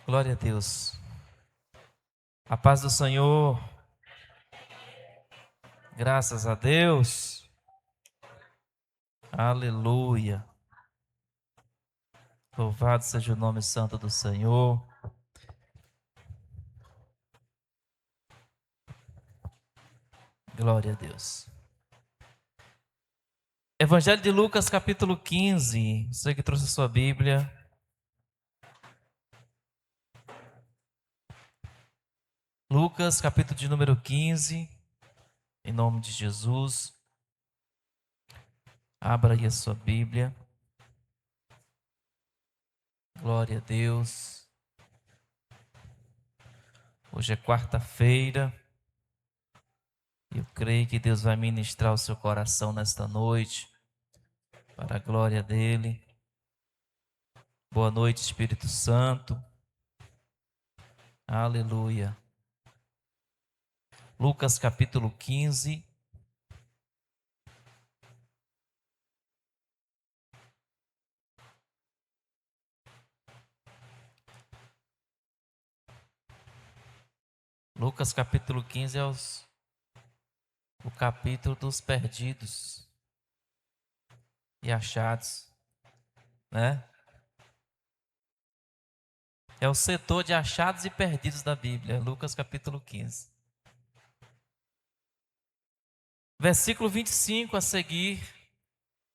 Glória a Deus. A paz do Senhor. Graças a Deus. Aleluia. Louvado seja o nome santo do Senhor. Glória a Deus. Evangelho de Lucas, capítulo 15. Você que trouxe a sua Bíblia. Lucas, capítulo de número 15. Em nome de Jesus. Abra aí a sua Bíblia. Glória a Deus. Hoje é quarta-feira. Eu creio que Deus vai ministrar o seu coração nesta noite, para a glória dele. Boa noite, Espírito Santo. Aleluia. Lucas capítulo 15. Lucas capítulo 15 é o capítulo dos perdidos e achados, né? É o setor de achados e perdidos da Bíblia, Lucas capítulo 15. Versículo 25 a seguir,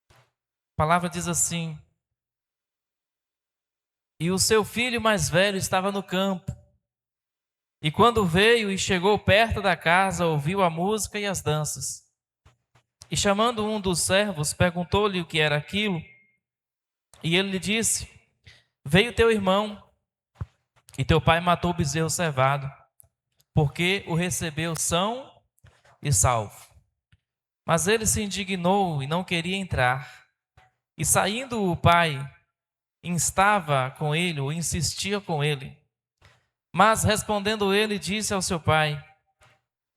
a palavra diz assim: E o seu filho mais velho estava no campo, e quando veio e chegou perto da casa, ouviu a música e as danças. E chamando um dos servos, perguntou-lhe o que era aquilo, e ele lhe disse: Veio teu irmão, e teu pai matou o bezerro cevado, porque o recebeu são e salvo. Mas ele se indignou e não queria entrar. E saindo o pai, instava com ele, ou insistia com ele. Mas respondendo ele, disse ao seu pai: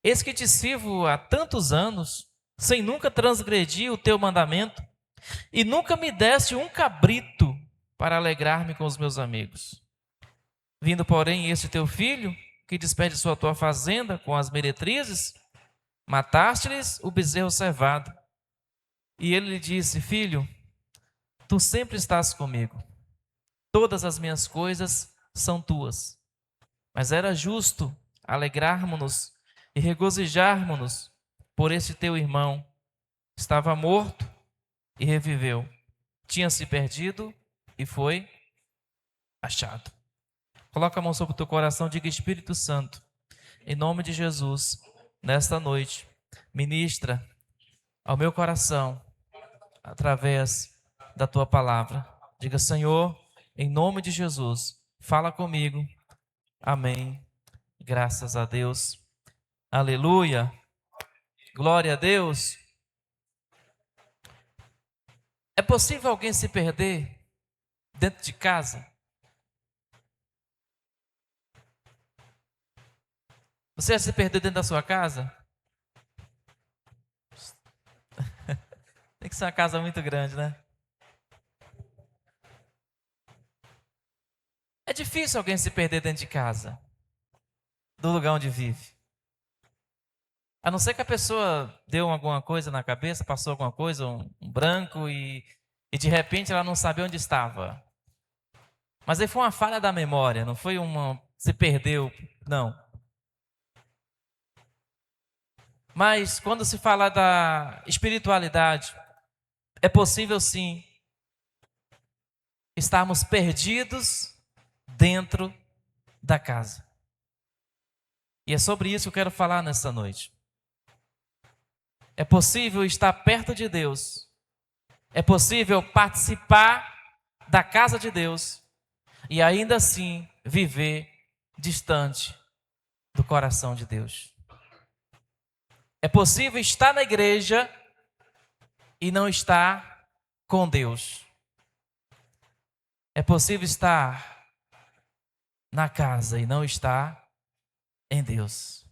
Eis que te sirvo há tantos anos, sem nunca transgredir o teu mandamento, e nunca me deste um cabrito para alegrar-me com os meus amigos. Vindo, porém, este teu filho, que desperdiçou a tua fazenda com as meretrizes, mataste-lhes o bezerro cevado. E ele lhe disse: Filho, tu sempre estás comigo, todas as minhas coisas são tuas. Mas era justo alegrarmos-nos e regozijarmos-nos por este teu irmão. Estava morto e reviveu, tinha se perdido e foi achado. Coloca a mão sobre o teu coração, diga: Espírito Santo, em nome de Jesus, nesta noite, ministra ao meu coração através da tua palavra. Diga: Senhor, em nome de Jesus, fala comigo. Amém. Graças a Deus. Aleluia. Glória a Deus. É possível alguém se perder dentro de casa? Você já se perdeu dentro da sua casa? Tem que ser uma casa muito grande, né? É difícil alguém se perder dentro de casa, do lugar onde vive. A não ser que a pessoa deu alguma coisa na cabeça, passou alguma coisa, um branco, e de repente ela não sabia onde estava. Mas aí foi uma falha da memória, não foi se perdeu, não. Mas quando se fala da espiritualidade, é possível sim estarmos perdidos dentro da casa. E é sobre isso que eu quero falar nessa noite. É possível estar perto de Deus. É possível participar da casa de Deus e ainda assim viver distante do coração de Deus. É possível estar na igreja e não estar com Deus. É possível estar na casa e não estar em Deus.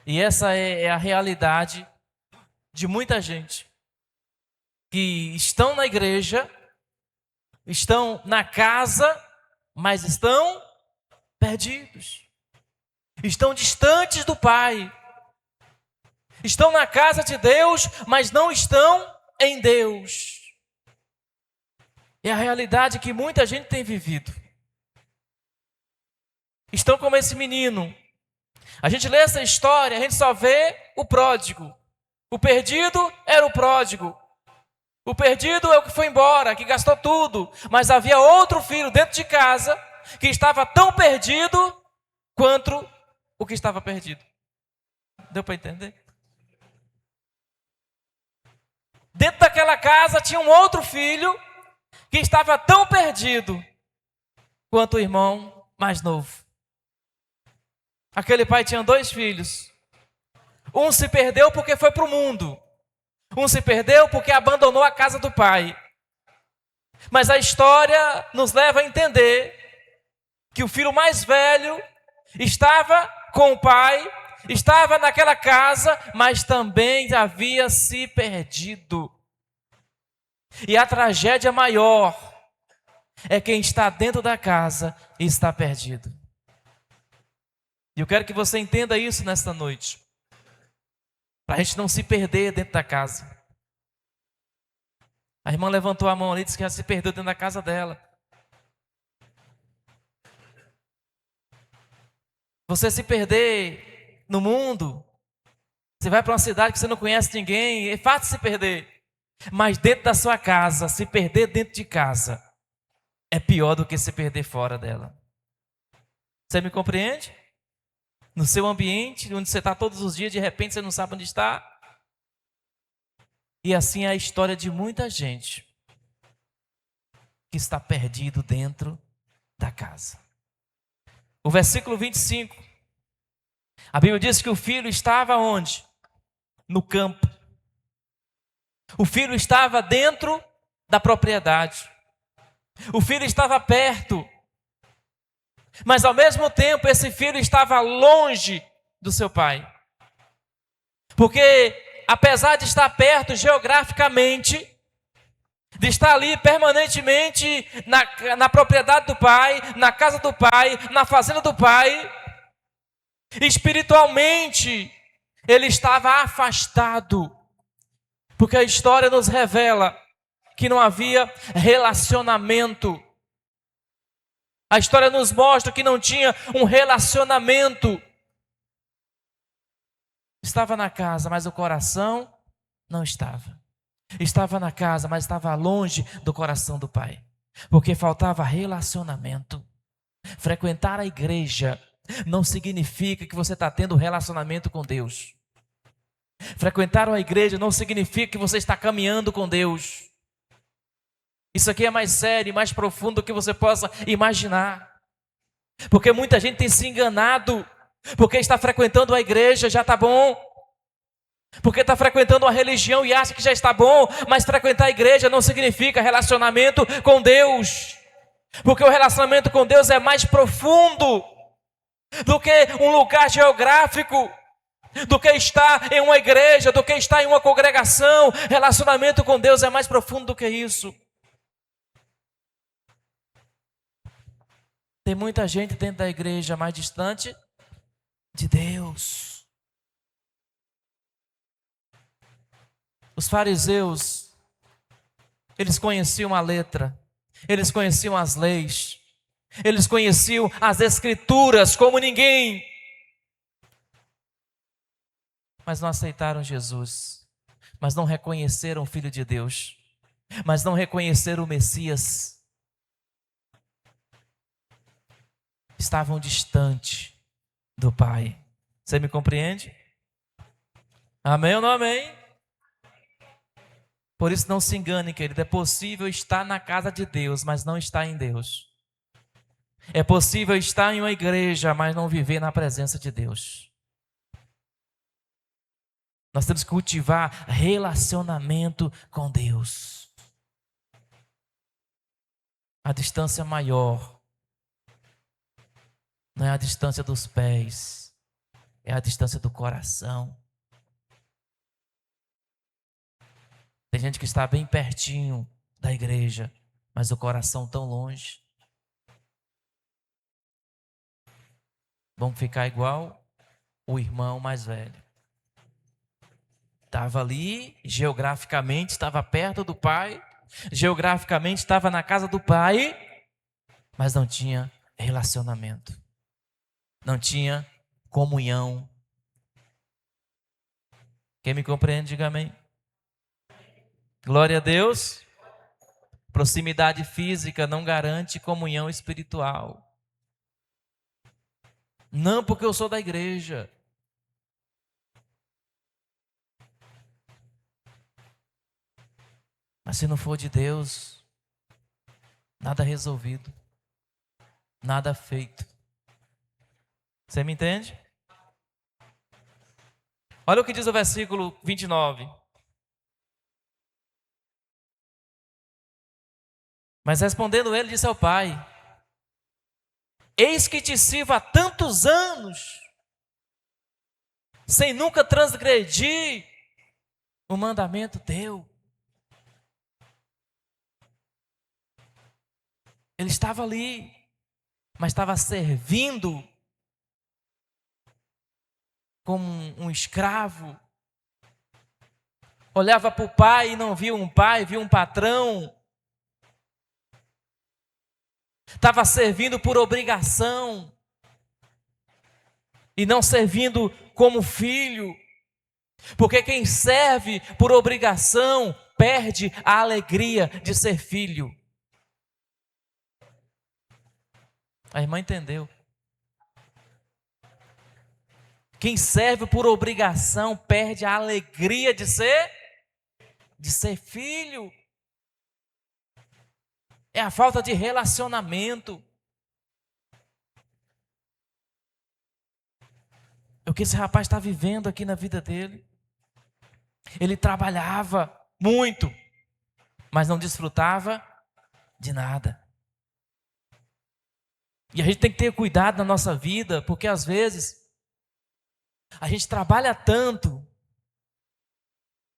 E essa é a realidade de muita gente que estão na igreja, estão na casa, mas estão perdidos. Estão distantes do Pai. Estão na casa de Deus, mas não estão em Deus. É a realidade que muita gente tem vivido. Estão como esse menino. A gente lê essa história, a gente só vê o pródigo. O perdido era o pródigo. O perdido é o que foi embora, que gastou tudo. Mas havia outro filho dentro de casa que estava tão perdido quanto o que estava perdido. Deu para entender? Dentro daquela casa tinha um outro filho que estava tão perdido quanto o irmão mais novo. Aquele pai tinha 2 filhos. Um se perdeu porque foi para o mundo. Um se perdeu porque abandonou a casa do pai. Mas a história nos leva a entender que o filho mais velho estava com o pai, estava naquela casa, mas também havia se perdido. E a tragédia maior é quem está dentro da casa e está perdido. E eu quero que você entenda isso nesta noite. Para a gente não se perder dentro da casa. A irmã levantou a mão ali e disse que já se perdeu dentro da casa dela. Você se perder no mundo, você vai para uma cidade que você não conhece ninguém, é fácil se perder. Mas dentro da sua casa, se perder dentro de casa, é pior do que se perder fora dela. Você me compreende? No seu ambiente, onde você está todos os dias, de repente você não sabe onde está. E assim é a história de muita gente que está perdido dentro da casa. O versículo 25, a Bíblia diz que o filho estava onde? No campo. O filho estava dentro da propriedade. O filho estava perto. Mas ao mesmo tempo esse filho estava longe do seu pai. Porque apesar de estar perto geograficamente, de estar ali permanentemente na propriedade do pai, na casa do pai, na fazenda do pai, espiritualmente ele estava afastado. Porque a história nos revela que não havia relacionamento. A história nos mostra que não tinha um relacionamento. Estava na casa, mas o coração não estava. Estava na casa, mas estava longe do coração do pai. Porque faltava relacionamento. Frequentar a igreja não significa que você está tendo relacionamento com Deus. Frequentar a igreja não significa que você está caminhando com Deus. Isso aqui é mais sério, mais profundo do que você possa imaginar. Porque muita gente tem se enganado. Porque está frequentando a igreja, já está bom. Porque está frequentando uma religião e acha que já está bom. Mas frequentar a igreja não significa relacionamento com Deus. Porque o relacionamento com Deus é mais profundo do que um lugar geográfico, do que estar em uma igreja, do que estar em uma congregação. Relacionamento com Deus é mais profundo do que isso. Tem muita gente dentro da igreja mais distante de Deus. Os fariseus, eles conheciam a letra, eles conheciam as leis, eles conheciam as escrituras como ninguém. Mas não aceitaram Jesus, mas não reconheceram o Filho de Deus, mas não reconheceram o Messias. Estavam distante do Pai. Você me compreende? Amém ou não amém? Por isso não se engane, querido. É possível estar na casa de Deus, mas não estar em Deus. É possível estar em uma igreja, mas não viver na presença de Deus. Nós temos que cultivar relacionamento com Deus. A distância maior não é a distância dos pés, é a distância do coração. Tem gente que está bem pertinho da igreja, mas o coração tão longe. Vamos ficar igual o irmão mais velho. Estava ali, geograficamente estava perto do pai, geograficamente estava na casa do pai, mas não tinha relacionamento, não tinha comunhão. Quem me compreende, diga amém. Glória a Deus. Proximidade física não garante comunhão espiritual. Não porque eu sou da igreja. Mas se não for de Deus, nada resolvido, nada feito. Você me entende? Olha o que diz o versículo 29. Mas respondendo ele, disse ao pai: eis que te sirvo há tantos anos, sem nunca transgredir o mandamento teu. Ele estava ali, mas estava servindo como um escravo. Olhava para o pai e não via um pai, via um patrão. Estava servindo por obrigação e não servindo como filho. Porque quem serve por obrigação perde a alegria de ser filho. A irmã entendeu. Quem serve por obrigação perde a alegria de ser filho. É a falta de relacionamento. É o que esse rapaz está vivendo aqui na vida dele. Ele trabalhava muito, mas não desfrutava de nada. E a gente tem que ter cuidado na nossa vida, porque às vezes a gente trabalha tanto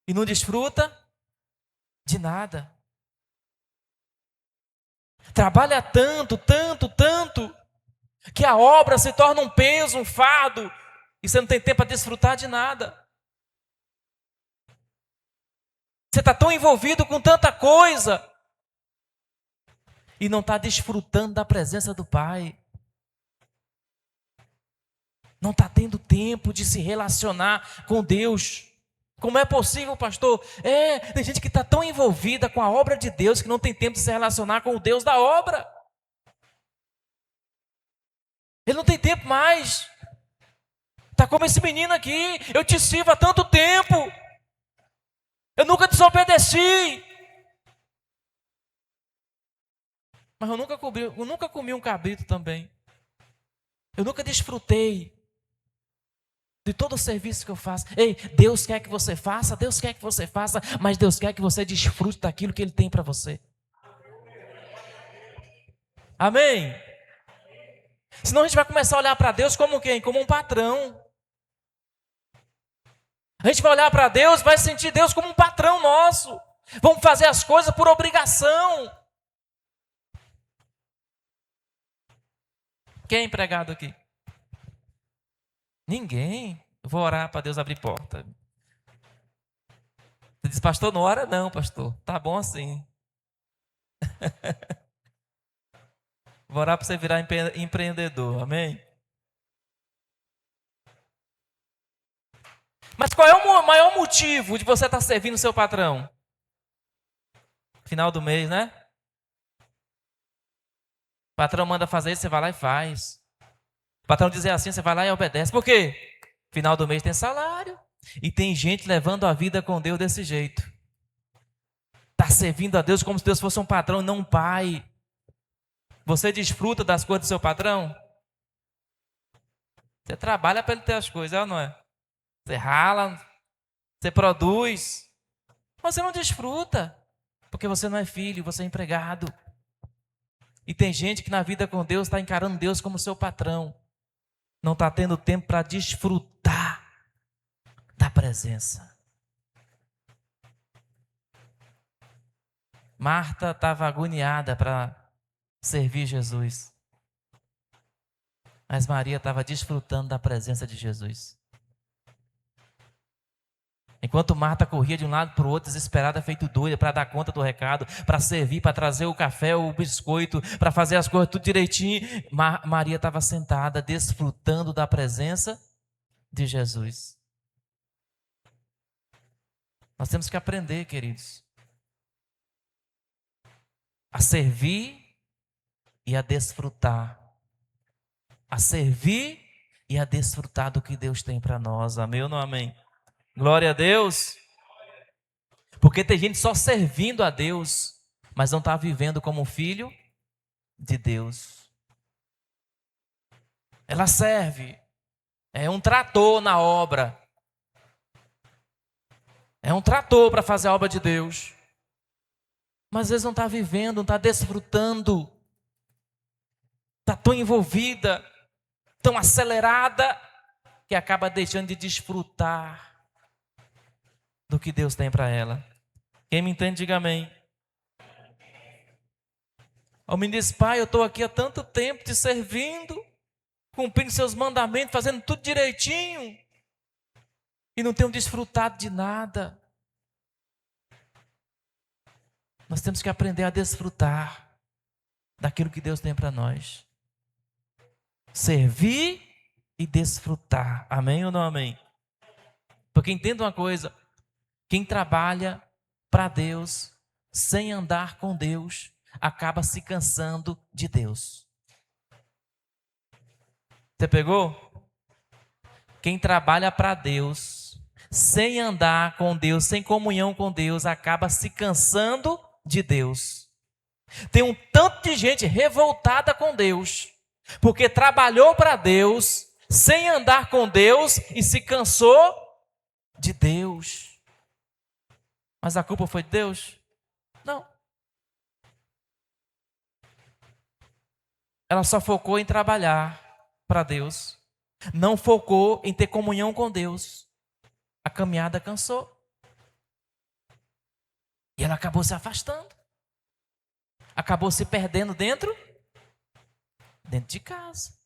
e não desfruta de nada. Trabalha tanto, que a obra se torna um peso, um fardo, e você não tem tempo para desfrutar de nada. Você está tão envolvido com tanta coisa e não está desfrutando da presença do Pai. Não está tendo tempo de se relacionar com Deus. Como é possível, pastor? Tem gente que está tão envolvida com a obra de Deus que não tem tempo de se relacionar com o Deus da obra. Ele não tem tempo mais. Está como esse menino aqui. Eu te sirvo há tanto tempo. Eu nunca desobedeci. Mas eu nunca comi um cabrito também. Eu nunca desfrutei de todo o serviço que eu faço. Ei, Deus quer que você faça, mas Deus quer que você desfrute daquilo que Ele tem para você. Amém? Senão a gente vai começar a olhar para Deus como quem? Como um patrão. A gente vai olhar para Deus, vai sentir Deus como um patrão nosso. Vamos fazer as coisas por obrigação. Quem é empregado aqui? Ninguém. Eu vou orar para Deus abrir porta. Você diz, pastor, não ora não, pastor. Tá bom assim. Vou orar para você virar empreendedor, amém? Mas qual é o maior motivo de você estar servindo o seu patrão? Final do mês, né? O patrão manda fazer isso, você vai lá e faz. O patrão dizer assim, você vai lá e obedece. Por quê? Final do mês tem salário. E tem gente levando a vida com Deus desse jeito. Está servindo a Deus como se Deus fosse um patrão, não um pai. Você desfruta das coisas do seu patrão? Você trabalha para ele ter as coisas, é ou não é? Você rala, você produz. Mas você não desfruta. Porque você não é filho, você é empregado. E tem gente que na vida com Deus está encarando Deus como seu patrão. Não está tendo tempo para desfrutar da presença. Marta estava agoniada para servir Jesus. Mas Maria estava desfrutando da presença de Jesus. Enquanto Marta corria de um lado para o outro, desesperada, feito doida, para dar conta do recado, para servir, para trazer o café, o biscoito, para fazer as coisas tudo direitinho, Maria estava sentada, desfrutando da presença de Jesus. Nós temos que aprender, queridos, a servir e a desfrutar. A servir e a desfrutar do que Deus tem para nós. Amém ou não amém? Glória a Deus. Porque tem gente só servindo a Deus, mas não está vivendo como filho de Deus. Ela serve. É um trator na obra. É um trator para fazer a obra de Deus. Mas às vezes não está vivendo, não está desfrutando. Está tão envolvida, tão acelerada, que acaba deixando de desfrutar do que Deus tem para ela. Quem me entende, diga amém. O menino diz: pai, eu estou aqui há tanto tempo te servindo, cumprindo seus mandamentos, fazendo tudo direitinho, e não tenho desfrutado de nada. Nós temos que aprender a desfrutar daquilo que Deus tem para nós. Servir e desfrutar. Amém ou não amém? Porque entenda uma coisa: quem trabalha para Deus, sem andar com Deus, acaba se cansando de Deus. Você pegou? Quem trabalha para Deus, sem andar com Deus, sem comunhão com Deus, acaba se cansando de Deus. Tem um tanto de gente revoltada com Deus, porque trabalhou para Deus, sem andar com Deus e se cansou de Deus. Mas a culpa foi de Deus? Não. Ela só focou em trabalhar para Deus. Não focou em ter comunhão com Deus. A caminhada cansou. E ela acabou se afastando. Acabou se perdendo dentro de casa.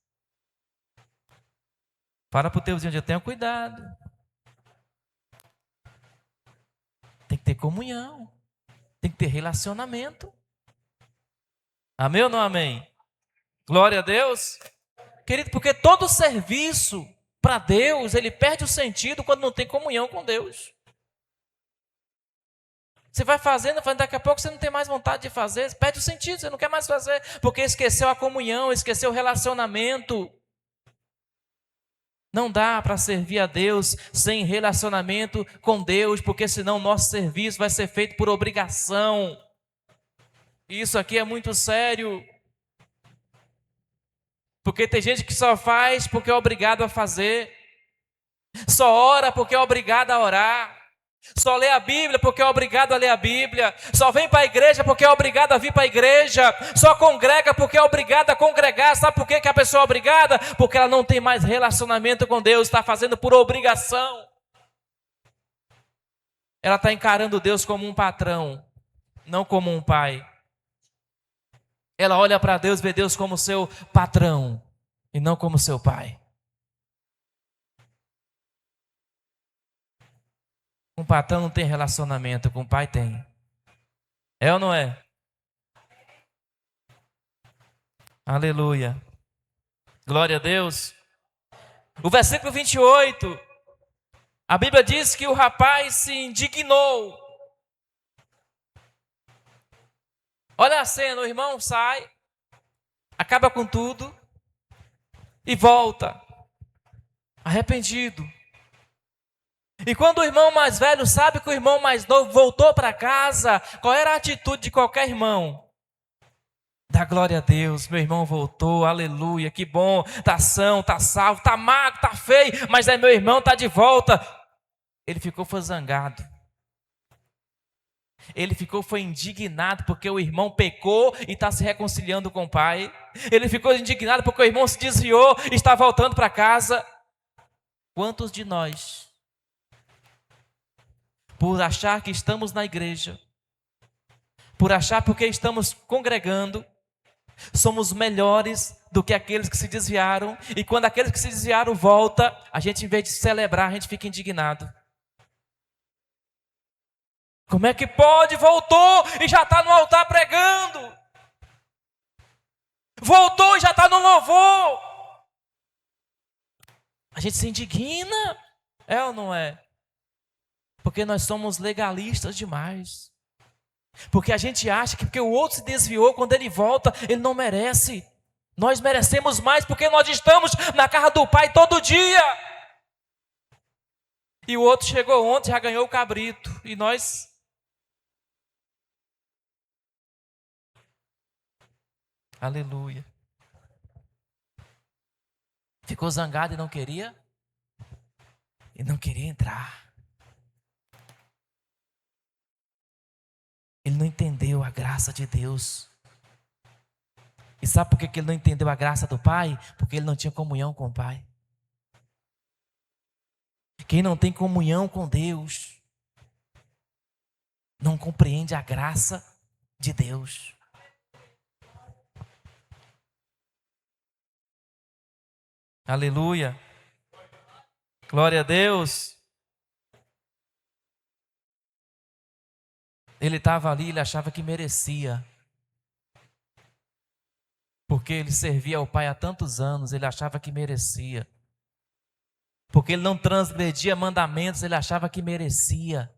Para para o teu vizinho, tenha cuidado. Tem que ter comunhão. Tem que ter relacionamento. Amém ou não amém? Glória a Deus. Querido, porque todo serviço para Deus, ele perde o sentido quando não tem comunhão com Deus. Você vai fazendo, daqui a pouco você não tem mais vontade de fazer, perde o sentido, você não quer mais fazer, porque esqueceu a comunhão, esqueceu o relacionamento. Não dá para servir a Deus sem relacionamento com Deus, porque senão o nosso serviço vai ser feito por obrigação. E isso aqui é muito sério. Porque tem gente que só faz porque é obrigado a fazer. Só ora porque é obrigado a orar. Só lê a Bíblia porque é obrigado a ler a Bíblia. Só vem para a igreja porque é obrigado a vir para a igreja. Só congrega porque é obrigado a congregar. Sabe por que a pessoa é obrigada? Porque ela não tem mais relacionamento com Deus. Está fazendo por obrigação. Ela está encarando Deus como um patrão, não como um pai. Ela olha para Deus, vê Deus como seu patrão e não como seu pai. Um patrão não tem relacionamento, com o pai tem. É ou não é? Aleluia. Glória a Deus. O versículo 28, a Bíblia diz que o rapaz se indignou. Olha a cena, o irmão sai, acaba com tudo e volta, arrependido. E quando o irmão mais velho sabe que o irmão mais novo voltou para casa, qual era a atitude de qualquer irmão? Dá glória a Deus, meu irmão voltou, aleluia, que bom, está são, está salvo, está magro, está feio, mas é meu irmão, está de volta. Ele foi zangado. Ele foi indignado porque o irmão pecou e está se reconciliando com o pai. Ele ficou indignado porque o irmão se desviou e está voltando para casa. Quantos de nós, por achar que estamos na igreja, por achar porque estamos congregando, Somos melhores do que aqueles que se desviaram. E quando aqueles que se desviaram voltam, a gente, em vez de celebrar, a gente fica indignado. Como é que pode? Voltou e já está no altar pregando. Voltou e já está no louvor. A gente se indigna. É ou não é? Porque nós somos legalistas demais. Porque a gente acha que porque o outro se desviou, quando ele volta, ele não merece. Nós merecemos mais porque nós estamos na casa do Pai todo dia. E o outro chegou ontem, já ganhou o cabrito. E nós... Aleluia. Ficou zangado e não queria? E não queria entrar. Ele não entendeu a graça de Deus. E sabe por que ele não entendeu a graça do Pai? Porque ele não tinha comunhão com o Pai. Quem não tem comunhão com Deus, não compreende a graça de Deus. Aleluia. Glória a Deus. Ele estava ali, ele achava que merecia. Porque ele servia ao Pai há tantos anos, ele achava que merecia. Porque ele não transgredia mandamentos, ele achava que merecia.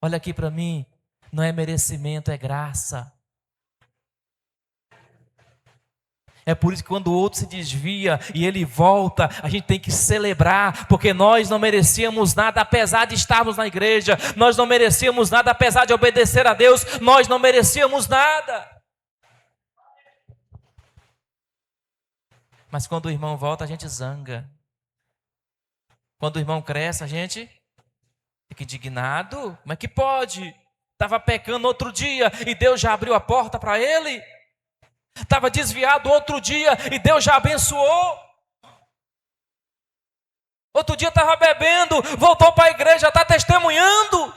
Olha aqui para mim, não é merecimento, é graça. É por isso que quando o outro se desvia e ele volta, a gente tem que celebrar, porque nós não merecíamos nada, apesar de estarmos na igreja, nós não merecíamos nada, apesar de obedecer a Deus, nós não merecíamos nada. Mas quando o irmão volta, a gente zanga. Quando o irmão cresce, a gente fica indignado. Como é que pode? Estava pecando outro dia e Deus já abriu a porta para ele. Estava desviado outro dia e Deus já abençoou. Outro dia estava bebendo, voltou para a igreja, está testemunhando.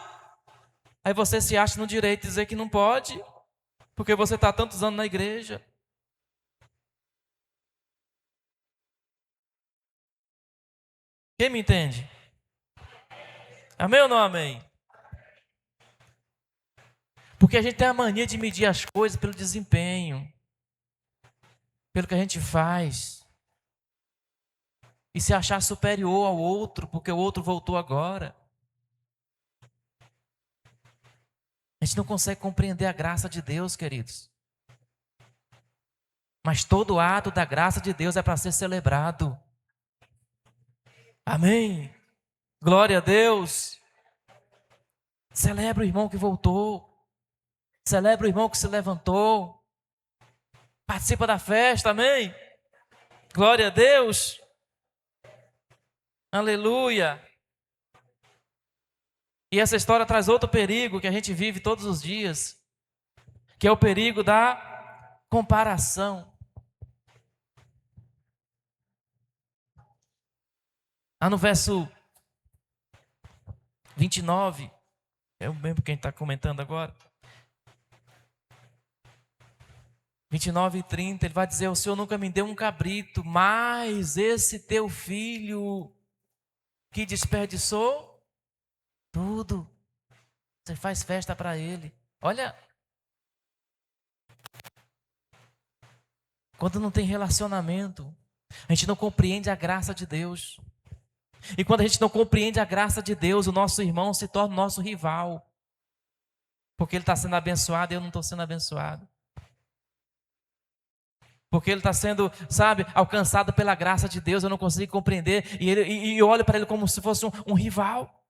Aí você se acha no direito de dizer que não pode, porque você está tantos anos na igreja. Quem me entende? Amém ou não amém? Porque a gente tem a mania de medir as coisas pelo desempenho, pelo que a gente faz, e se achar superior ao outro, porque o outro voltou agora. A gente não consegue compreender a graça de Deus, queridos. Mas todo ato da graça de Deus é para ser celebrado. Amém? Glória a Deus. Celebra o irmão que voltou. Celebra o irmão que se levantou. Participa da festa, amém? Glória a Deus. Aleluia. E essa história traz outro perigo que a gente vive todos os dias, que é o perigo da comparação. Lá no verso 29, é o mesmo que a gente está comentando agora. 29 e 30, ele vai dizer: o Senhor nunca me deu um cabrito, mas esse teu filho que desperdiçou tudo, você faz festa para ele. Olha, quando não tem relacionamento, a gente não compreende a graça de Deus. E quando a gente não compreende a graça de Deus, o nosso irmão se torna o nosso rival. Porque ele está sendo abençoado e eu não estou sendo abençoado. Porque ele está sendo, alcançado pela graça de Deus, eu não consigo compreender. E eu olho para ele como se fosse um rival.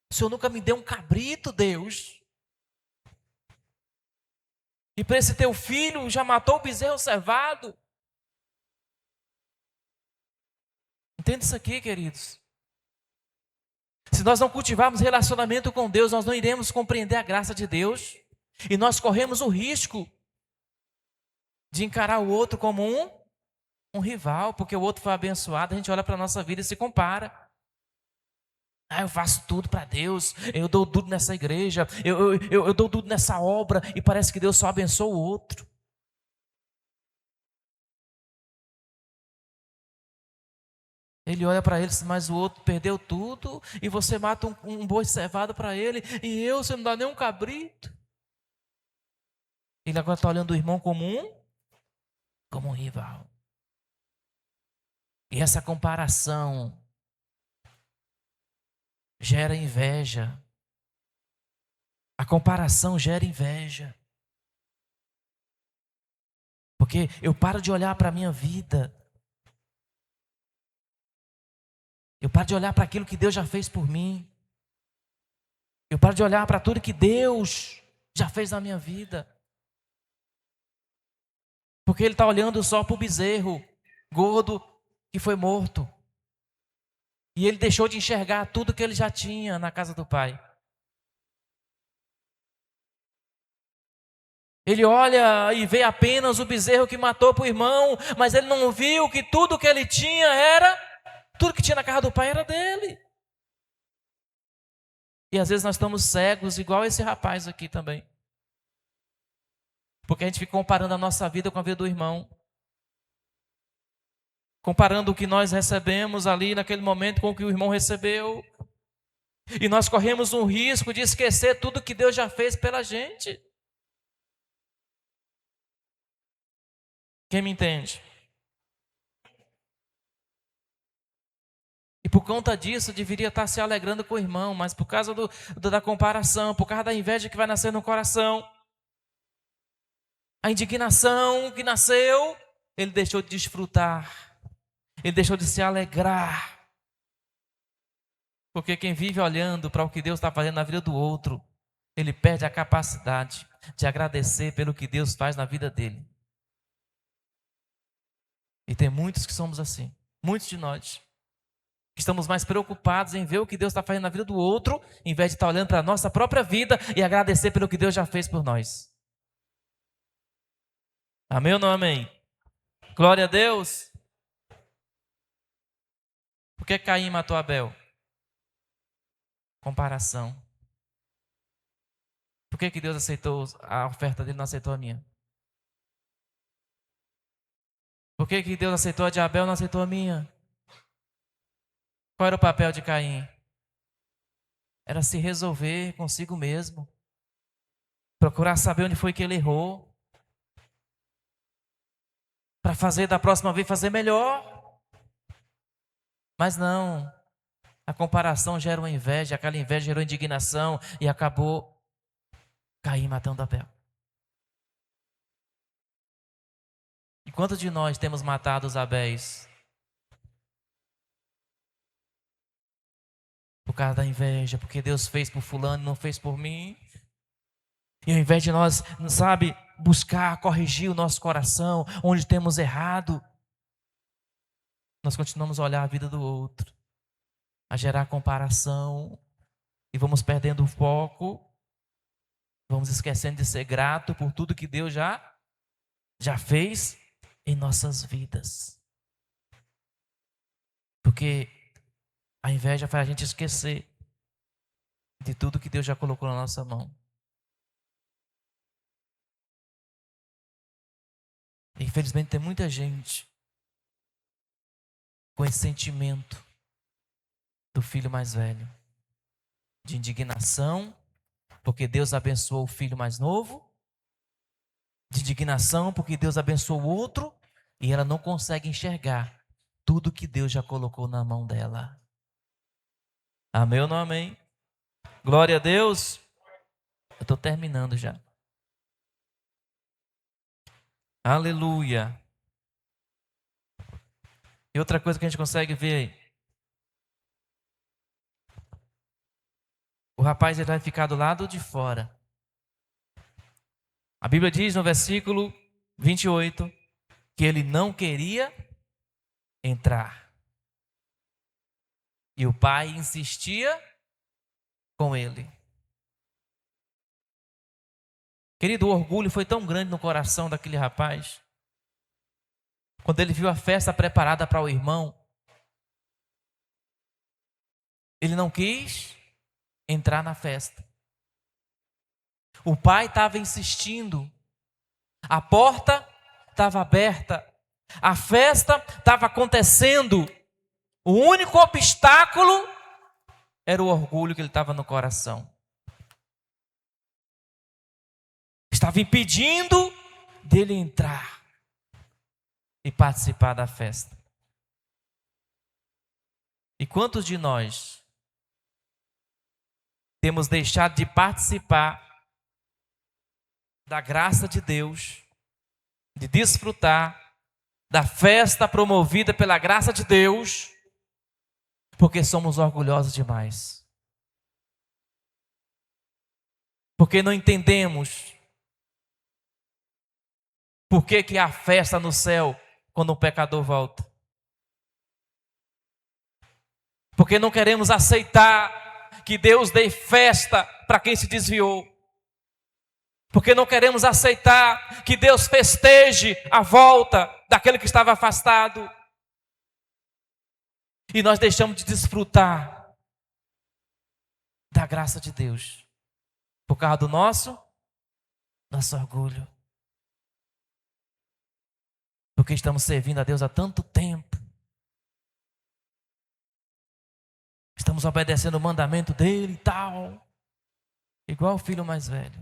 O Senhor nunca me deu um cabrito, Deus. E para esse teu filho já matou o bezerro cevado. Entende isso aqui, queridos? Se nós não cultivarmos relacionamento com Deus, nós não iremos compreender a graça de Deus. E nós corremos o risco de encarar o outro como um rival, porque o outro foi abençoado, a gente olha para a nossa vida e se compara. Eu faço tudo para Deus, eu dou tudo nessa igreja, eu dou tudo nessa obra, e parece que Deus só abençoa o outro. Ele olha para ele, mas o outro perdeu tudo e você mata um boi cevado para ele e você não dá nem um cabrito. Ele agora está olhando o irmão como um rival. E essa comparação gera inveja. A comparação gera inveja. Porque eu paro de olhar para a minha vida. Eu paro de olhar para aquilo que Deus já fez por mim. Eu paro de olhar para tudo que Deus já fez na minha vida. Porque ele está olhando só para o bezerro gordo que foi morto. E ele deixou de enxergar tudo que ele já tinha na casa do Pai. Ele olha e vê apenas o bezerro que matou para o irmão, mas ele não viu que tudo que ele tinha tudo que tinha na casa do Pai era dele. E às vezes nós estamos cegos, igual esse rapaz aqui também. Porque a gente fica comparando a nossa vida com a vida do irmão. Comparando o que nós recebemos ali naquele momento com o que o irmão recebeu. E nós corremos um risco de esquecer tudo que Deus já fez pela gente. Quem me entende? E por conta disso, deveria estar se alegrando com o irmão, mas por causa da comparação, por causa da inveja que vai nascer no coração, a indignação que nasceu, ele deixou de desfrutar, ele deixou de se alegrar. Porque quem vive olhando para o que Deus está fazendo na vida do outro, ele perde a capacidade de agradecer pelo que Deus faz na vida dele. E tem muitos que somos assim, muitos de nós. Estamos mais preocupados em ver o que Deus está fazendo na vida do outro, em vez de estar olhando para a nossa própria vida e agradecer pelo que Deus já fez por nós. Amém ou não amém? Glória a Deus. Por que Caim matou Abel? Comparação. Por que Deus aceitou a oferta dele e não aceitou a minha? Por que Deus aceitou a de Abel e não aceitou a minha? Qual era o papel de Caim? Era se resolver consigo mesmo. Procurar saber onde foi que ele errou. Para fazer da próxima vez, fazer melhor. Mas não. A comparação gera uma inveja. Aquela inveja gerou indignação. E acabou Caim matando Abel. E quantos de nós temos matado os Abéis? Por causa da inveja, porque Deus fez por fulano e não fez por mim. E ao invés de nós, buscar, corrigir o nosso coração, onde temos errado, nós continuamos a olhar a vida do outro, a gerar comparação, e vamos perdendo o foco, vamos esquecendo de ser grato por tudo que Deus já fez em nossas vidas. Porque a inveja faz a gente esquecer de tudo que Deus já colocou na nossa mão. Infelizmente tem muita gente com esse sentimento do filho mais velho, de indignação, porque Deus abençoou o filho mais novo, de indignação porque Deus abençoou o outro, e ela não consegue enxergar tudo que Deus já colocou na mão dela. Amém ou não amém? Glória a Deus. Eu estou terminando já. Aleluia. E outra coisa que a gente consegue ver aí. O rapaz ele vai ficar do lado de fora. A Bíblia diz no versículo 28 que ele não queria entrar. E o pai insistia com ele. Querido, o orgulho foi tão grande no coração daquele rapaz. Quando ele viu a festa preparada para o irmão, ele não quis entrar na festa. O pai estava insistindo. A porta estava aberta. A festa estava acontecendo. O único obstáculo era o orgulho que ele estava no coração. Estava impedindo dele entrar e participar da festa. E quantos de nós temos deixado de participar da graça de Deus, de desfrutar da festa promovida pela graça de Deus, porque somos orgulhosos demais? Porque não entendemos por que há festa no céu quando um pecador volta. Porque não queremos aceitar que Deus dê festa para quem se desviou. Porque não queremos aceitar que Deus festeje a volta daquele que estava afastado. E nós deixamos de desfrutar da graça de Deus por causa do nosso orgulho. Porque estamos servindo a Deus há tanto tempo. Estamos obedecendo o mandamento dele e tal. Igual o filho mais velho.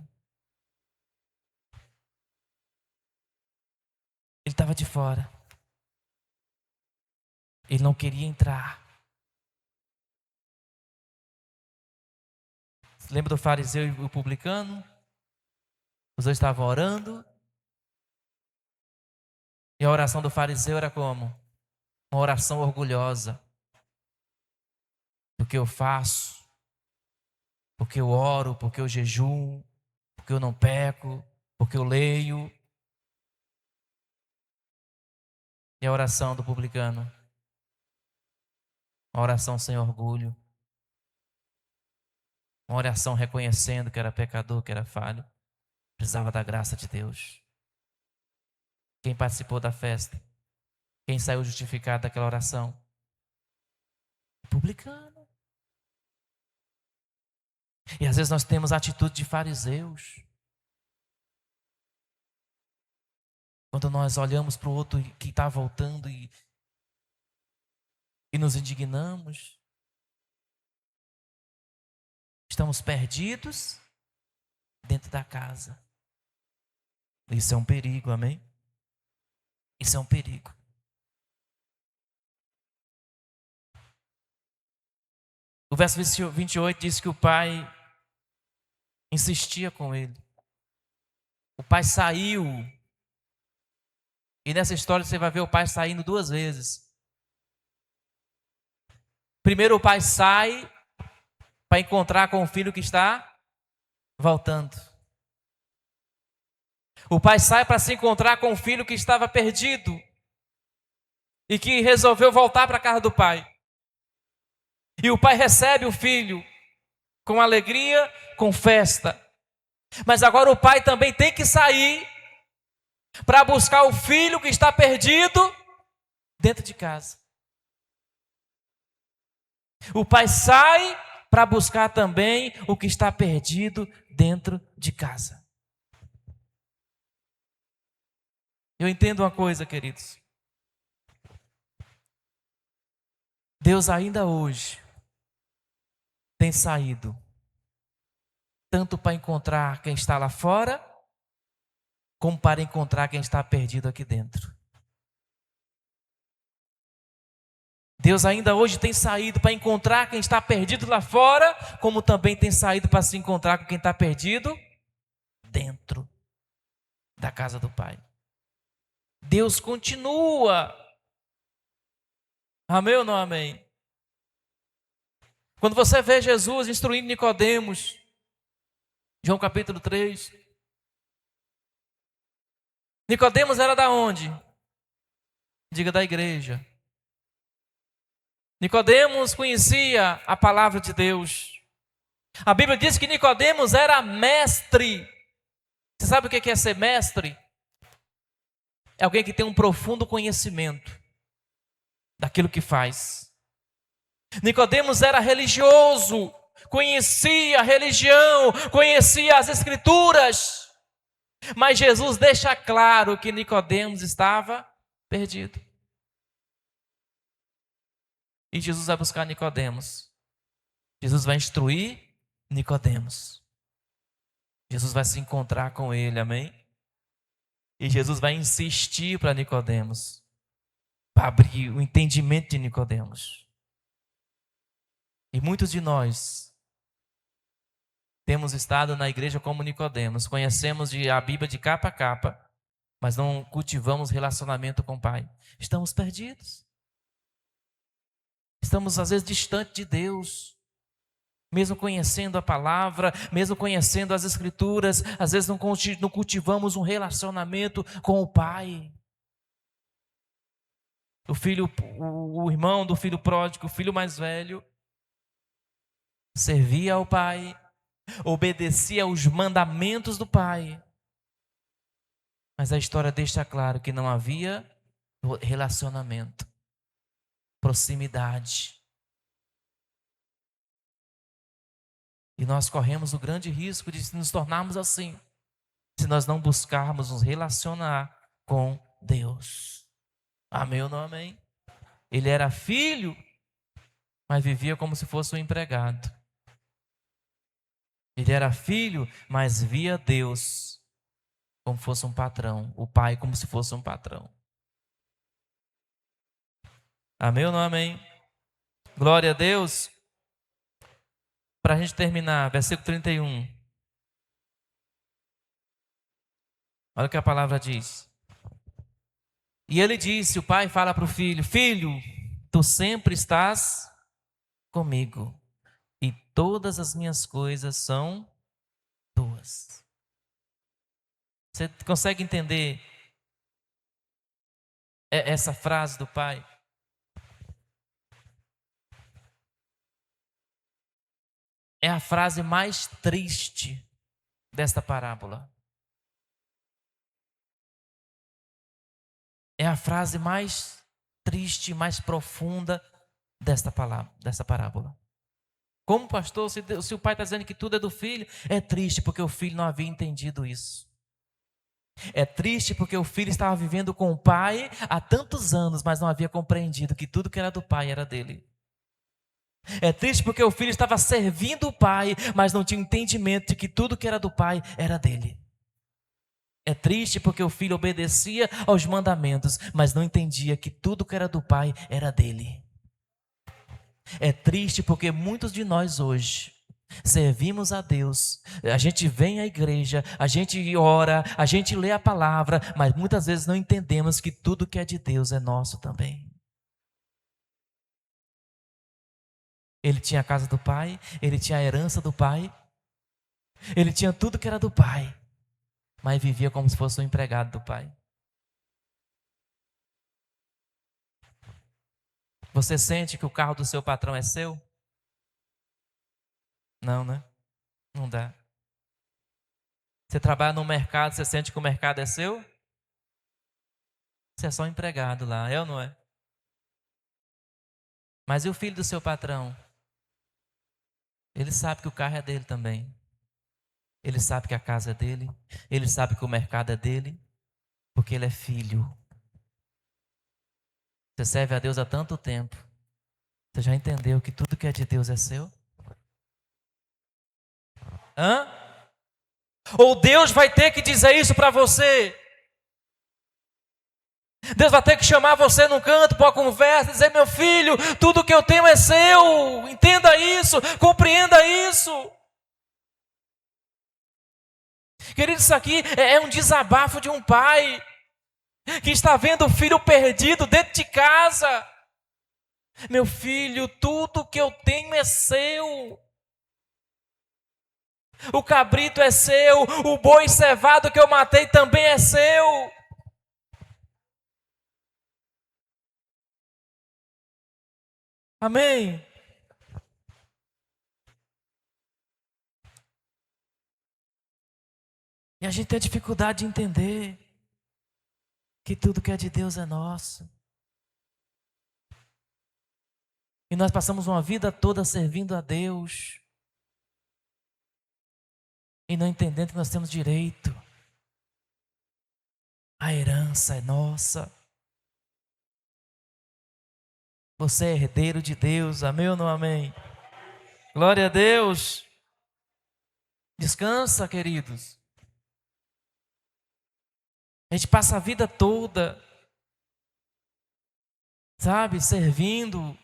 Ele estava de fora. Ele não queria entrar. Você lembra do fariseu e o publicano? Os dois estavam orando. E a oração do fariseu era como? Uma oração orgulhosa. Porque eu faço, porque eu oro, porque eu jejuo, porque eu não peco, porque eu leio. E a oração do publicano? Uma oração sem orgulho. Uma oração reconhecendo que era pecador, que era falho. Precisava da graça de Deus. Quem participou da festa? Quem saiu justificado daquela oração? O publicano. E às vezes nós temos a atitude de fariseus. Quando nós olhamos para o outro que está voltando e nos indignamos. Estamos perdidos dentro da casa. Isso é um perigo, amém? Isso é um perigo. O verso 28 diz que o pai insistia com ele. O pai saiu. E nessa história você vai ver o pai saindo 2 vezes. Primeiro o pai sai para encontrar com o filho que está voltando. O pai sai para se encontrar com o filho que estava perdido e que resolveu voltar para a casa do pai. E o pai recebe o filho com alegria, com festa. Mas agora o pai também tem que sair para buscar o filho que está perdido dentro de casa. O pai sai para buscar também o que está perdido dentro de casa. Eu entendo uma coisa, queridos. Deus ainda hoje tem saído tanto para encontrar quem está lá fora, como para encontrar quem está perdido aqui dentro. Deus ainda hoje tem saído para encontrar quem está perdido lá fora, como também tem saído para se encontrar com quem está perdido dentro da casa do Pai. Deus continua. Amém ou não amém? Quando você vê Jesus instruindo Nicodemos, João capítulo 3. Nicodemos era da onde? Diga, da igreja. Nicodemos conhecia a palavra de Deus. A Bíblia diz que Nicodemos era mestre. Você sabe o que é ser mestre? É alguém que tem um profundo conhecimento daquilo que faz. Nicodemos era religioso, conhecia a religião, conhecia as escrituras. Mas Jesus deixa claro que Nicodemos estava perdido. E Jesus vai buscar Nicodemos. Jesus vai instruir Nicodemos. Jesus vai se encontrar com ele, amém? E Jesus vai insistir para Nicodemos, para abrir o entendimento de Nicodemos. E muitos de nós temos estado na igreja como Nicodemos, conhecemos a Bíblia de capa a capa, mas não cultivamos relacionamento com o Pai. Estamos perdidos. Estamos às vezes distantes de Deus. Mesmo conhecendo a palavra, mesmo conhecendo as escrituras, às vezes não cultivamos um relacionamento com o Pai. O irmão do filho pródigo, o filho mais velho, servia ao Pai, obedecia aos mandamentos do Pai. Mas a história deixa claro que não havia relacionamento, proximidade. E nós corremos o grande risco de nos tornarmos assim, se nós não buscarmos nos relacionar com Deus. Amém ou não amém? Ele era filho, mas vivia como se fosse um empregado. Ele era filho, mas via Deus como se fosse um patrão, o Pai como se fosse um patrão. Amém ou não amém? Glória a Deus. Para a gente terminar, versículo 31. Olha o que a palavra diz. E ele disse, o pai fala para o filho, filho, tu sempre estás comigo, e todas as minhas coisas são tuas. Você consegue entender essa frase do pai? É a frase mais triste desta parábola. É a frase mais triste, mais profunda dessa parábola. Como pastor, se o pai está dizendo que tudo é do filho, é triste porque o filho não havia entendido isso. É triste porque o filho estava vivendo com o pai há tantos anos, mas não havia compreendido que tudo que era do pai era dele. É triste porque o filho estava servindo o pai, mas não tinha entendimento de que tudo que era do pai era dele. É triste porque o filho obedecia aos mandamentos, mas não entendia que tudo que era do pai era dele. É triste porque muitos de nós hoje servimos a Deus, a gente vem à igreja, a gente ora, a gente lê a palavra, mas muitas vezes não entendemos que tudo que é de Deus é nosso também. Ele tinha a casa do pai, ele tinha a herança do pai, ele tinha tudo que era do pai, mas vivia como se fosse um empregado do pai. Você sente que o carro do seu patrão é seu? Não, né? Não dá. Você trabalha no mercado, você sente que o mercado é seu? Você é só um empregado lá, é ou não é? Mas e o filho do seu patrão? Ele sabe que o carro é dele também. Ele sabe que a casa é dele. Ele sabe que o mercado é dele. Porque ele é filho. Você serve a Deus há tanto tempo. Você já entendeu que tudo que é de Deus é seu? Hã? Ou Deus vai ter que dizer isso para você? Deus vai ter que chamar você num canto para uma conversa e dizer, meu filho, tudo que eu tenho é seu. Entenda isso, compreenda isso. Querido, isso aqui é um desabafo de um pai que está vendo o filho perdido dentro de casa. Meu filho, tudo que eu tenho é seu. O cabrito é seu, o boi cevado que eu matei também é seu. Amém? E a gente tem dificuldade de entender que tudo que é de Deus é nosso. E nós passamos uma vida toda servindo a Deus e não entendendo que nós temos direito. A herança é nossa. Você é herdeiro de Deus, amém ou não amém? Glória a Deus. Descansa, queridos. A gente passa a vida toda, sabe, servindo.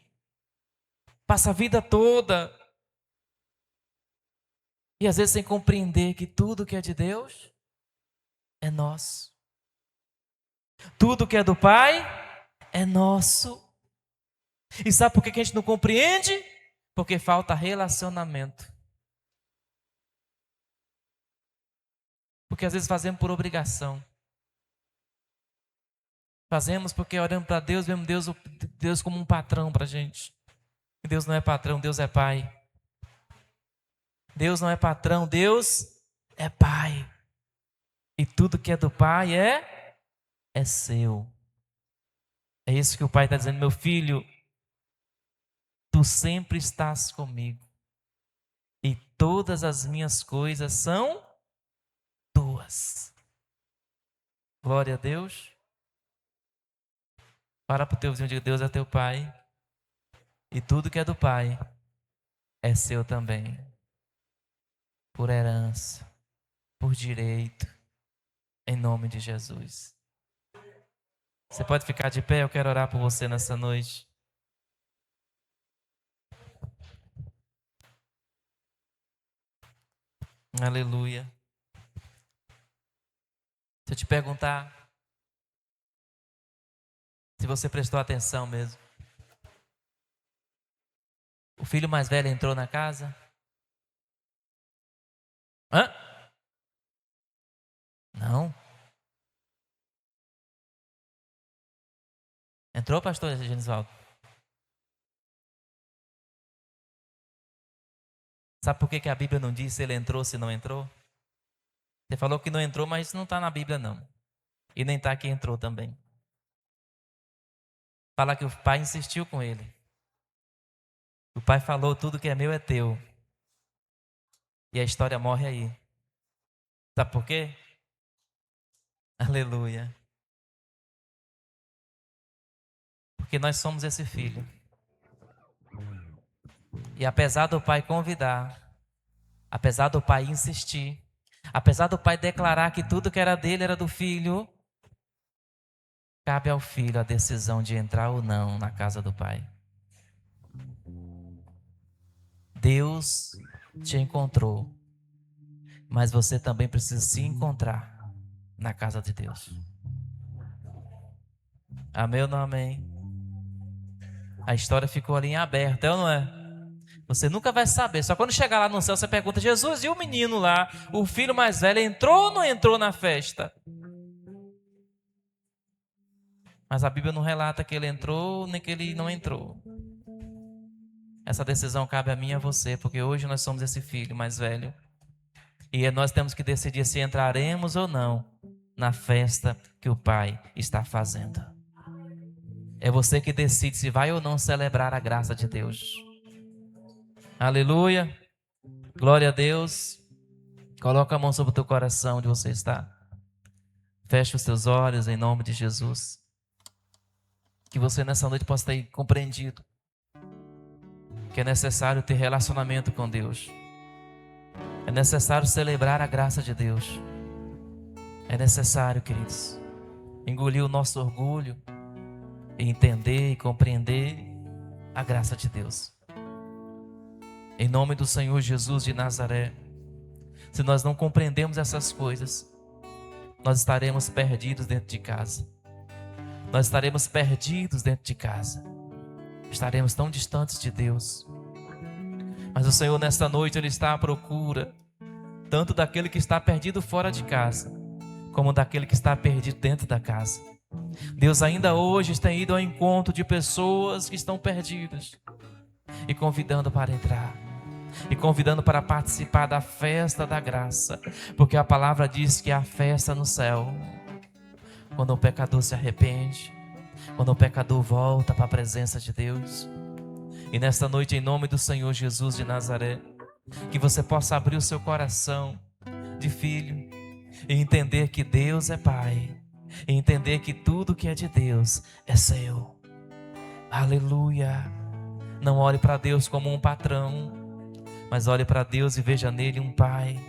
Passa a vida toda. E às vezes sem compreender que tudo que é de Deus é nosso. Tudo que é do Pai é nosso. E sabe por que a gente não compreende? Porque falta relacionamento. Porque às vezes fazemos por obrigação. Fazemos porque olhamos para Deus, vemos Deus como um patrão para a gente. E Deus não é patrão, Deus é Pai. Deus não é patrão, Deus é Pai. E tudo que é do Pai é seu. É isso que o Pai está dizendo, meu filho, tu sempre estás comigo. E todas as minhas coisas são tuas. Glória a Deus. Para para o teu vizinho e diga, Deus é teu Pai. E tudo que é do Pai é seu também. Por herança, por direito, em nome de Jesus. Você pode ficar de pé, eu quero orar por você nessa noite. Aleluia. Se eu te perguntar, se você prestou atenção mesmo. O filho mais velho entrou na casa? Hã? Não. Entrou, pastor Genisvaldo? Sabe por que a Bíblia não diz se ele entrou, se não entrou? Você falou que não entrou, mas isso não está na Bíblia não. E nem está que entrou também. Fala que o pai insistiu com ele. O pai falou, tudo que é meu é teu. E a história morre aí. Sabe por quê? Aleluia. Porque nós somos esse filho. E apesar do pai convidar, apesar do pai insistir, apesar do pai declarar que tudo que era dele era do filho, cabe ao filho a decisão de entrar ou não na casa do pai. Deus te encontrou, mas você também precisa se encontrar na casa de Deus. Amém ou não amém? A história ficou ali em aberto, é ou não é? Você nunca vai saber, só quando chegar lá no céu você pergunta, Jesus, e o menino lá, o filho mais velho, entrou ou não entrou na festa? Mas a Bíblia não relata que ele entrou, nem que ele não entrou. Essa decisão cabe a mim e a você, porque hoje nós somos esse filho mais velho. E nós temos que decidir se entraremos ou não na festa que o Pai está fazendo. É você que decide se vai ou não celebrar a graça de Deus. Aleluia. Glória a Deus. Coloca a mão sobre o teu coração onde você está. Feche os teus olhos em nome de Jesus. Que você nessa noite possa ter compreendido que é necessário ter relacionamento com Deus. É necessário celebrar a graça de Deus. É necessário, queridos, engolir o nosso orgulho e entender e compreender a graça de Deus. Em nome do Senhor Jesus de Nazaré, se nós não compreendemos essas coisas, nós estaremos perdidos dentro de casa. Nós estaremos perdidos dentro de casa. Estaremos tão distantes de Deus. Mas o Senhor nesta noite Ele está à procura tanto daquele que está perdido fora de casa, como daquele que está perdido dentro da casa. Deus ainda hoje tem ido ao encontro de pessoas que estão perdidas e convidando para entrar, e convidando para participar da festa da graça, porque a palavra diz que há festa no céu quando o pecador se arrepende, quando o pecador volta para a presença de Deus. E nesta noite, em nome do Senhor Jesus de Nazaré, que você possa abrir o seu coração de filho e entender que Deus é Pai, e entender que tudo que é de Deus é seu. Aleluia. Não olhe para Deus como um patrão, mas olhe para Deus e veja nele um Pai,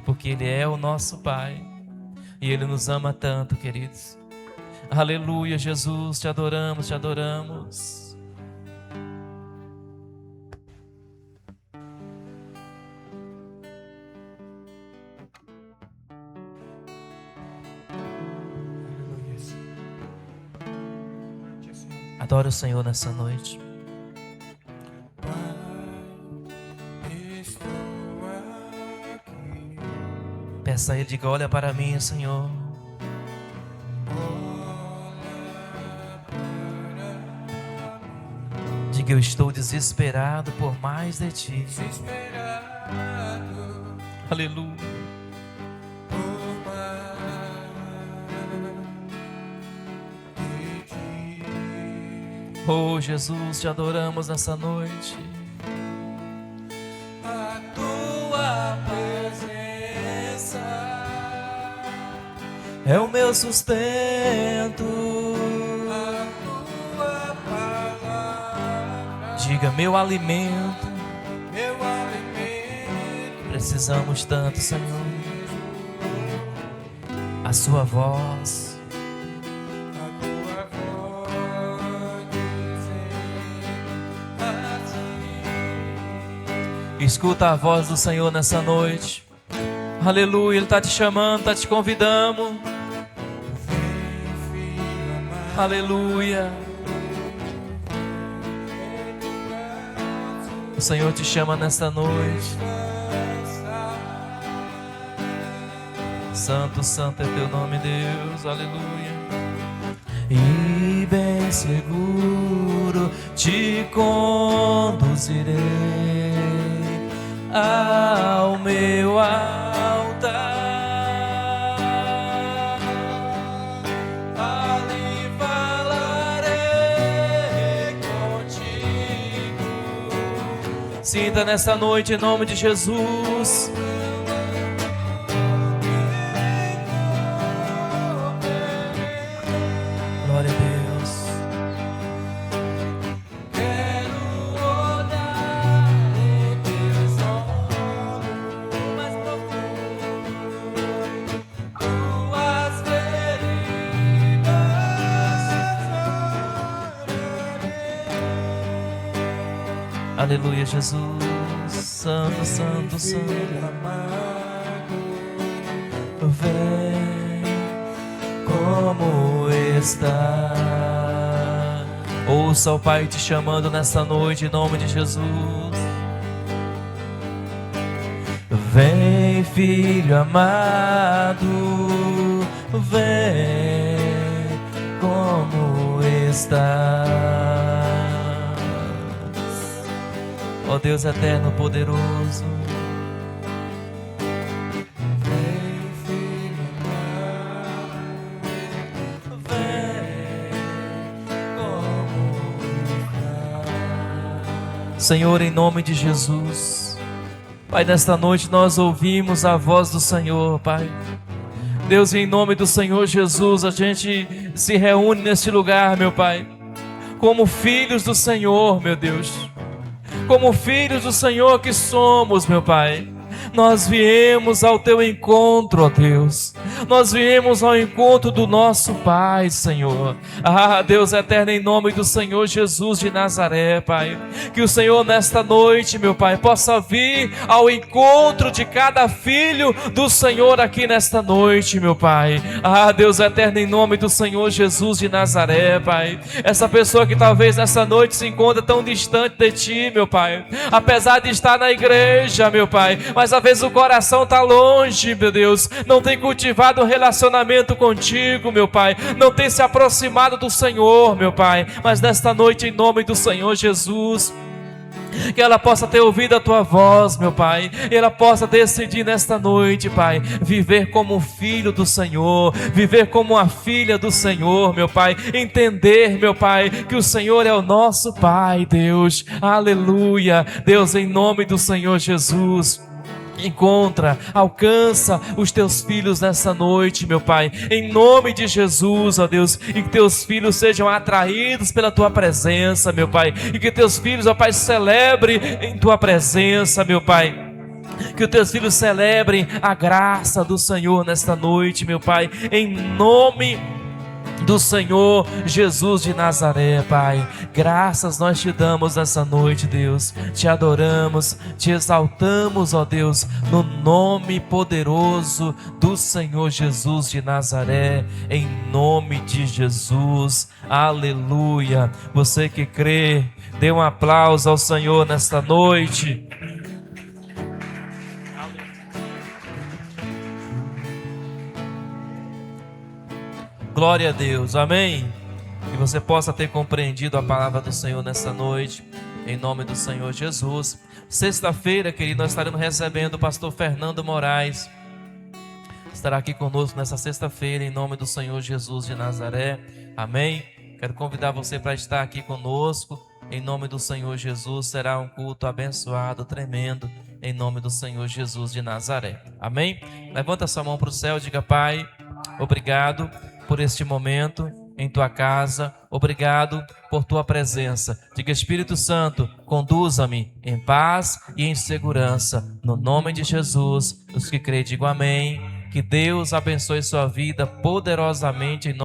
porque Ele é o nosso Pai e Ele nos ama tanto, queridos. Aleluia, Jesus, te adoramos, te adoramos. Adore o Senhor nessa noite. Peça a Ele, diga: olha para mim, Senhor. Diga: eu estou desesperado por mais de Ti. Aleluia. Oh Jesus, te adoramos nessa noite. A Tua presença é o meu sustento. A Tua palavra, diga: meu alimento. Meu alimento. Precisamos tanto, Senhor. A Sua voz. Escuta a voz do Senhor nessa noite. Aleluia, Ele está te chamando, está te convidando. Aleluia. O Senhor te chama nessa noite. Santo, santo é teu nome, Deus. Aleluia. E bem seguro te conduzirei ao meu altar, ali falarei contigo. Sinta nessa noite em nome de Jesus. Glória a Deus. Aleluia, Jesus. Santo, santo, santo. Vem como está. Ouça o Pai te chamando nessa noite em nome de Jesus. Vem, filho amado, vem como está. Ó Deus eterno, poderoso, vem, filho amado, vem como está. Senhor, em nome de Jesus, Pai, nesta noite nós ouvimos a voz do Senhor, Pai. Deus, em nome do Senhor Jesus, a gente se reúne neste lugar, meu Pai, como filhos do Senhor, meu Deus. Como filhos do Senhor que somos, meu Pai, nós viemos ao Teu encontro, ó Deus. Nós viemos ao encontro do nosso Pai, Senhor. Ah, Deus eterno, em nome do Senhor Jesus de Nazaré, Pai, que o Senhor nesta noite, meu Pai, possa vir ao encontro de cada filho do Senhor aqui nesta noite, meu Pai. Ah, Deus eterno, em nome do Senhor Jesus de Nazaré, Pai, essa pessoa que talvez nessa noite se encontra tão distante de Ti, meu Pai, apesar de estar na igreja, meu Pai, mas às vezes o coração está longe, meu Deus, não tem cultivado um relacionamento contigo, meu Pai, não tem se aproximado do Senhor, meu Pai, mas nesta noite, em nome do Senhor Jesus, que ela possa ter ouvido a Tua voz, meu Pai, e ela possa decidir nesta noite, Pai, viver como um filho do Senhor, viver como uma filha do Senhor, meu Pai, entender, meu Pai, que o Senhor é o nosso Pai, Deus, aleluia, Deus, em nome do Senhor Jesus. Encontra, alcança os teus filhos nessa noite, meu Pai, em nome de Jesus, ó Deus, e que teus filhos sejam atraídos pela tua presença, meu Pai, e que teus filhos, ó Pai, celebrem em tua presença, meu Pai. Que os teus filhos celebrem a graça do Senhor nesta noite, meu Pai, em nome do Senhor Jesus de Nazaré, Pai. Graças nós te damos nessa noite, Deus. Te adoramos, te exaltamos, ó Deus, no nome poderoso do Senhor Jesus de Nazaré, em nome de Jesus. Aleluia. Você que crê, dê um aplauso ao Senhor nesta noite. Glória a Deus, amém. Que você possa ter compreendido a palavra do Senhor nessa noite, em nome do Senhor Jesus. Sexta-feira, querido, nós estaremos recebendo o pastor Fernando Moraes. Estará aqui conosco nessa sexta-feira, em nome do Senhor Jesus de Nazaré, amém. Quero convidar você para estar aqui conosco, em nome do Senhor Jesus. Será um culto abençoado, tremendo, em nome do Senhor Jesus de Nazaré, amém. Levanta sua mão para o céu e diga: Pai, obrigado por este momento em tua casa, obrigado por tua presença. Diga: Espírito Santo, conduza-me em paz e em segurança, no nome de Jesus. Os que creem, digam amém. Que Deus abençoe sua vida poderosamente em nome